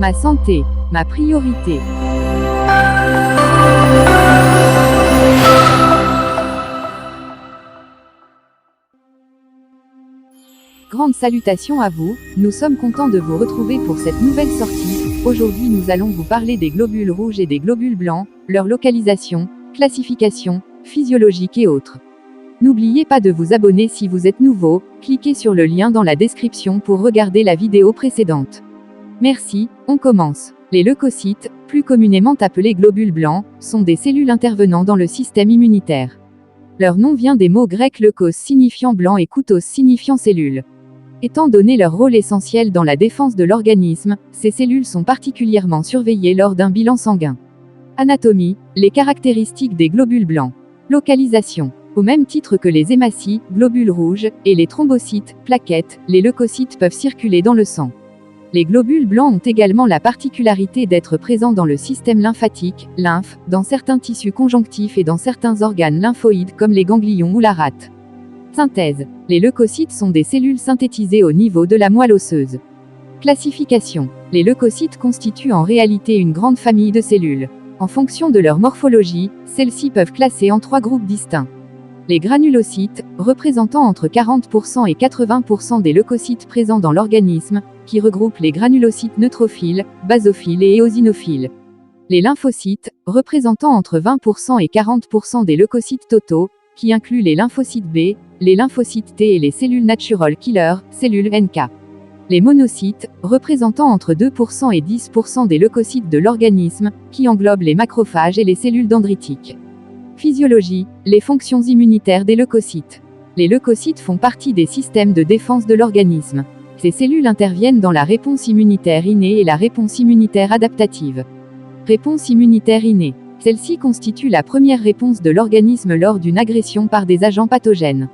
Ma santé, ma priorité. Grande salutation à vous, nous sommes contents de vous retrouver pour cette nouvelle sortie. Aujourd'hui nous allons vous parler des globules rouges et des globules blancs, leur localisation, classification, physiologique et autres. N'oubliez pas de vous abonner si vous êtes nouveau, cliquez sur le lien dans la description pour regarder la vidéo précédente. Merci, on commence. Les leucocytes, plus communément appelés globules blancs, sont des cellules intervenant dans le système immunitaire. Leur nom vient des mots grecs leukos signifiant blanc et koutos signifiant cellule. Étant donné leur rôle essentiel dans la défense de l'organisme, ces cellules sont particulièrement surveillées lors d'un bilan sanguin. Anatomie, les caractéristiques des globules blancs. Localisation. Au même titre que les hématies, globules rouges, et les thrombocytes, plaquettes, les leucocytes peuvent circuler dans le sang. Les globules blancs ont également la particularité d'être présents dans le système lymphatique, lymphe, dans certains tissus conjonctifs et dans certains organes lymphoïdes comme les ganglions ou la rate. Synthèse. Les leucocytes sont des cellules synthétisées au niveau de la moelle osseuse. Classification. Les leucocytes constituent en réalité une grande famille de cellules. En fonction de leur morphologie, celles-ci peuvent classer en 3 groupes distincts. Les granulocytes, représentant entre 40% et 80% des leucocytes présents dans l'organisme, qui regroupent les granulocytes neutrophiles, basophiles et éosinophiles. Les lymphocytes, représentant entre 20% et 40% des leucocytes totaux, qui incluent les lymphocytes B, les lymphocytes T et les cellules natural killer, cellules NK. Les monocytes, représentant entre 2% et 10% des leucocytes de l'organisme, qui englobent les macrophages et les cellules dendritiques. Physiologie, les fonctions immunitaires des leucocytes. Les leucocytes font partie des systèmes de défense de l'organisme. Ces cellules interviennent dans la réponse immunitaire innée et la réponse immunitaire adaptative. Réponse immunitaire innée. Celle-ci constitue la première réponse de l'organisme lors d'une agression par des agents pathogènes.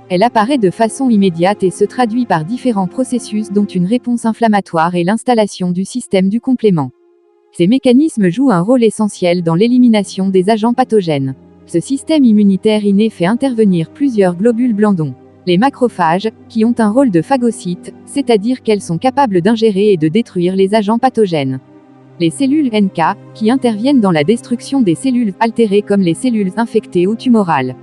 Elle apparaît de façon immédiate et se traduit par différents processus dont une réponse inflammatoire et l'installation du système du complément. Ces mécanismes jouent un rôle essentiel dans l'élimination des agents pathogènes. Ce système immunitaire inné fait intervenir plusieurs globules blancs dont les macrophages, qui ont un rôle de phagocytes, c'est-à-dire qu'elles sont capables d'ingérer et de détruire les agents pathogènes. Les cellules NK, qui interviennent dans la destruction des cellules altérées comme les cellules infectées ou tumorales.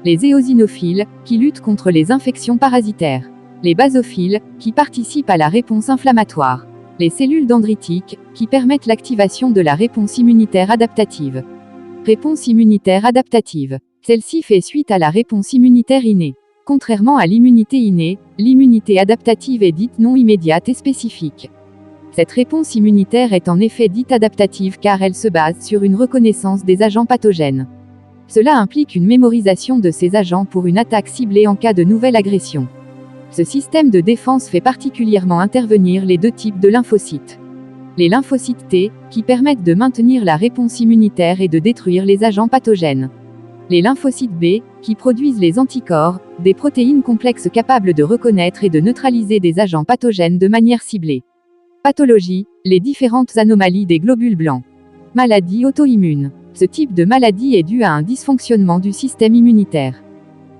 Les éosinophiles, qui luttent contre les infections parasitaires. Les basophiles, qui participent à la réponse inflammatoire. Les cellules dendritiques, qui permettent l'activation de la réponse immunitaire adaptative. Réponse immunitaire adaptative. Celle-ci fait suite à la réponse immunitaire innée. Contrairement à l'immunité innée, l'immunité adaptative est dite non immédiate et spécifique. Cette réponse immunitaire est en effet dite adaptative car elle se base sur une reconnaissance des agents pathogènes. Cela implique une mémorisation de ces agents pour une attaque ciblée en cas de nouvelle agression. Ce système de défense fait particulièrement intervenir les 2 types de lymphocytes. Les lymphocytes T, qui permettent de maintenir la réponse immunitaire et de détruire les agents pathogènes. Les lymphocytes B, qui produisent les anticorps, des protéines complexes capables de reconnaître et de neutraliser des agents pathogènes de manière ciblée. Pathologie, les différentes anomalies des globules blancs. Maladie auto-immune. Ce type de maladie est dû à un dysfonctionnement du système immunitaire.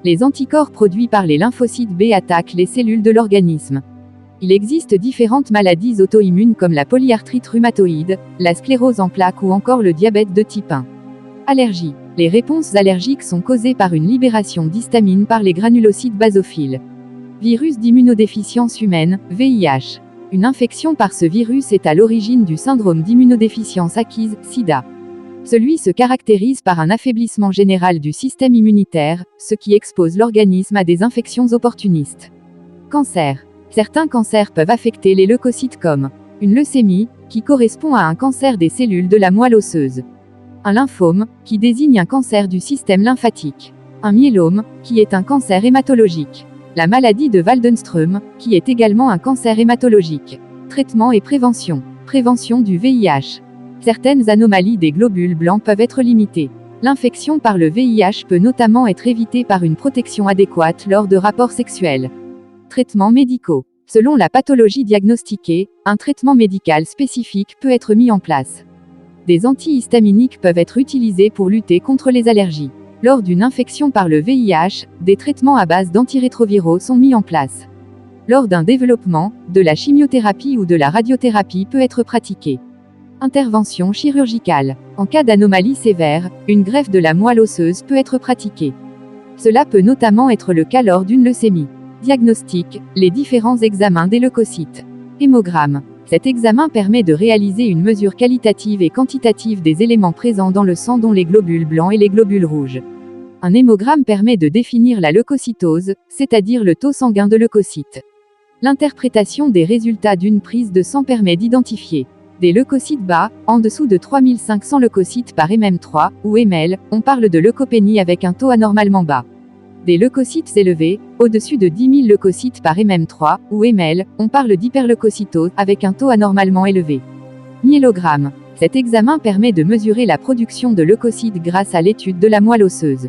Les anticorps produits par les lymphocytes B attaquent les cellules de l'organisme. Il existe différentes maladies auto-immunes comme la polyarthrite rhumatoïde, la sclérose en plaques ou encore le diabète de type 1. Allergie. Les réponses allergiques sont causées par une libération d'histamine par les granulocytes basophiles. Virus d'immunodéficience humaine, VIH. Une infection par ce virus est à l'origine du syndrome d'immunodéficience acquise, SIDA. Celui se caractérise par un affaiblissement général du système immunitaire, ce qui expose l'organisme à des infections opportunistes. Cancer. Certains cancers peuvent affecter les leucocytes comme une leucémie, qui correspond à un cancer des cellules de la moelle osseuse. Un lymphome, qui désigne un cancer du système lymphatique. Un myélome, qui est un cancer hématologique. La maladie de Waldenström, qui est également un cancer hématologique. Traitement et prévention. Prévention du VIH. Certaines anomalies des globules blancs peuvent être limitées. L'infection par le VIH peut notamment être évitée par une protection adéquate lors de rapports sexuels. Traitements médicaux. Selon la pathologie diagnostiquée, un traitement médical spécifique peut être mis en place. Des antihistaminiques peuvent être utilisés pour lutter contre les allergies. Lors d'une infection par le VIH, des traitements à base d'antirétroviraux sont mis en place. lors d'un développement, de la chimiothérapie ou de la radiothérapie peut être pratiquée. Intervention chirurgicale. En cas d'anomalie sévère, une greffe de la moelle osseuse peut être pratiquée. Cela peut notamment être le cas lors d'une leucémie. Diagnostic, les différents examens des leucocytes. Hémogramme. Cet examen permet de réaliser une mesure qualitative et quantitative des éléments présents dans le sang dont les globules blancs et les globules rouges. Un hémogramme permet de définir la leucocytose, c'est-à-dire le taux sanguin de leucocytes. L'interprétation des résultats d'une prise de sang permet d'identifier des leucocytes bas, en dessous de 3500 leucocytes par mm3, ou ml, on parle de leucopénie avec un taux anormalement bas. Des leucocytes élevés, au-dessus de 10 000 leucocytes par mm3, ou ml, on parle d'hyperleucocytose, avec un taux anormalement élevé. Myélogramme. Cet examen permet de mesurer la production de leucocytes grâce à l'étude de la moelle osseuse.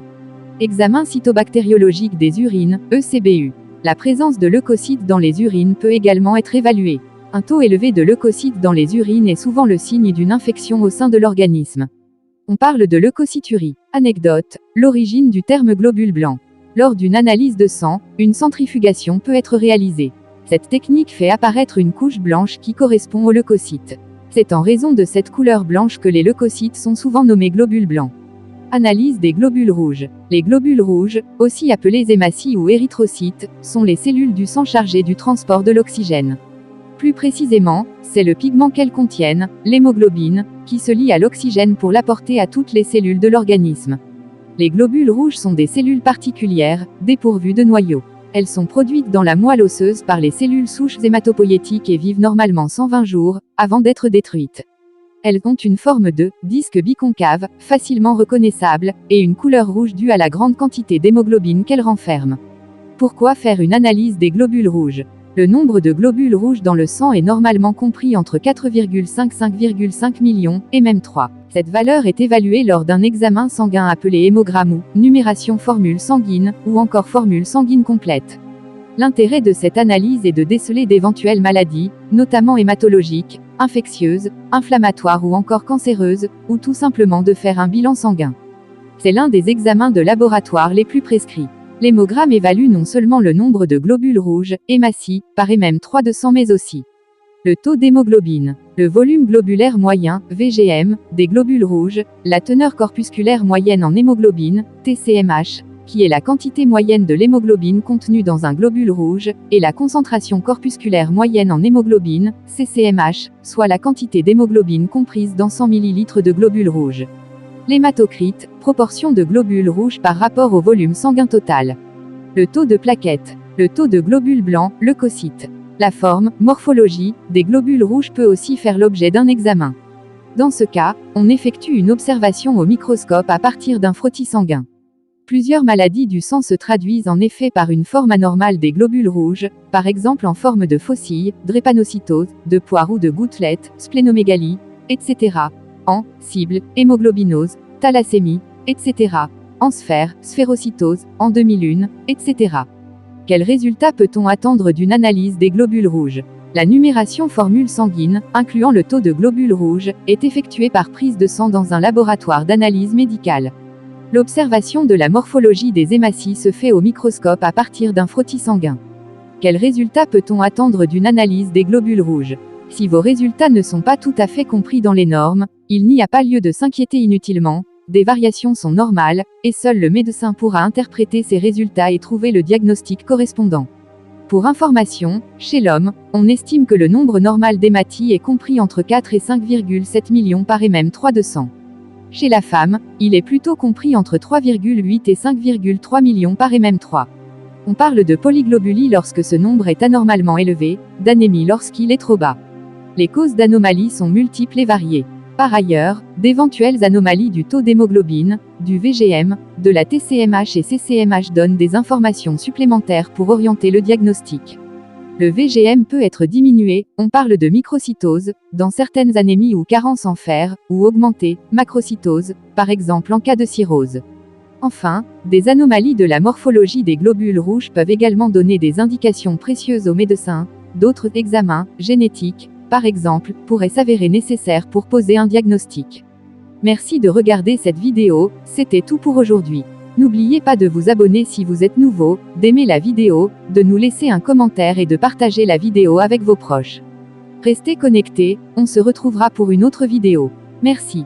Examen cytobactériologique des urines, ECBU. La présence de leucocytes dans les urines peut également être évaluée. Un taux élevé de leucocytes dans les urines est souvent le signe d'une infection au sein de l'organisme. On parle de leucocyturie. Anecdote, l'origine du terme globule blanc. Lors d'une analyse de sang, une centrifugation peut être réalisée. Cette technique fait apparaître une couche blanche qui correspond aux leucocytes. C'est en raison de cette couleur blanche que les leucocytes sont souvent nommés globules blancs. Analyse des globules rouges. Les globules rouges, aussi appelés hématies ou érythrocytes, sont les cellules du sang chargées du transport de l'oxygène. Plus précisément, c'est le pigment qu'elles contiennent, l'hémoglobine, qui se lie à l'oxygène pour l'apporter à toutes les cellules de l'organisme. Les globules rouges sont des cellules particulières, dépourvues de noyaux. Elles sont produites dans la moelle osseuse par les cellules souches hématopoïétiques et vivent normalement 120 jours, avant d'être détruites. Elles ont une forme de disque biconcave, facilement reconnaissable, et une couleur rouge due à la grande quantité d'hémoglobine qu'elles renferment. Pourquoi faire une analyse des globules rouges ? Le nombre de globules rouges dans le sang est normalement compris entre 4,5 millions, et même 3. Cette valeur est évaluée lors d'un examen sanguin appelé hémogramme ou numération formule sanguine, ou encore formule sanguine complète. L'intérêt de cette analyse est de déceler d'éventuelles maladies, notamment hématologiques, infectieuses, inflammatoires ou encore cancéreuses, ou tout simplement de faire un bilan sanguin. C'est l'un des examens de laboratoire les plus prescrits. L'hémogramme évalue non seulement le nombre de globules rouges, hématies, par MM3 de sang mais aussi le taux d'hémoglobine, le volume globulaire moyen, VGM, des globules rouges, la teneur corpusculaire moyenne en hémoglobine, TCMH, qui est la quantité moyenne de l'hémoglobine contenue dans un globule rouge, et la concentration corpusculaire moyenne en hémoglobine, CCMH, soit la quantité d'hémoglobine comprise dans 100 ml de globules rouges. L'hématocrite, proportion de globules rouges par rapport au volume sanguin total. Le taux de plaquettes, le taux de globules blancs, leucocytes. La forme, morphologie, des globules rouges peut aussi faire l'objet d'un examen. Dans ce cas, on effectue une observation au microscope à partir d'un frottis sanguin. Plusieurs maladies du sang se traduisent en effet par une forme anormale des globules rouges, par exemple en forme de faucille, drépanocytose, de poire ou de gouttelette, splénomégalie, etc. En cible, hémoglobinose, thalassémie, etc. En sphère, sphérocytose, en demi-lune, etc. Quels résultats peut-on attendre d'une analyse des globules rouges ? La numération formule sanguine, incluant le taux de globules rouges, est effectuée par prise de sang dans un laboratoire d'analyse médicale. L'observation de la morphologie des hématies se fait au microscope à partir d'un frottis sanguin. Quels résultats peut-on attendre d'une analyse des globules rouges ? Si vos résultats ne sont pas tout à fait compris dans les normes, il n'y a pas lieu de s'inquiéter inutilement, des variations sont normales, et seul le médecin pourra interpréter ces résultats et trouver le diagnostic correspondant. Pour information, chez l'homme, on estime que le nombre normal d'hématies est compris entre 4 et 5,7 millions par MM3 de sang. Chez la femme, il est plutôt compris entre 3,8 et 5,3 millions par MM3. On parle de polyglobulie lorsque ce nombre est anormalement élevé, d'anémie lorsqu'il est trop bas. Les causes d'anomalies sont multiples et variées. Par ailleurs, d'éventuelles anomalies du taux d'hémoglobine, du VGM, de la TCMH et CCMH donnent des informations supplémentaires pour orienter le diagnostic. Le VGM peut être diminué, on parle de microcytose, dans certaines anémies ou carences en fer, ou augmenté, macrocytose, par exemple en cas de cirrhose. Enfin, des anomalies de la morphologie des globules rouges peuvent également donner des indications précieuses aux médecins. D'autres examens, génétiques, par exemple, pourraient s'avérer nécessaires pour poser un diagnostic. Merci de regarder cette vidéo, c'était tout pour aujourd'hui. N'oubliez pas de vous abonner si vous êtes nouveau, d'aimer la vidéo, de nous laisser un commentaire et de partager la vidéo avec vos proches. Restez connectés, on se retrouvera pour une autre vidéo. Merci.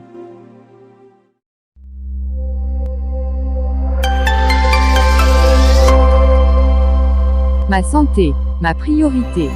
Ma santé, ma priorité.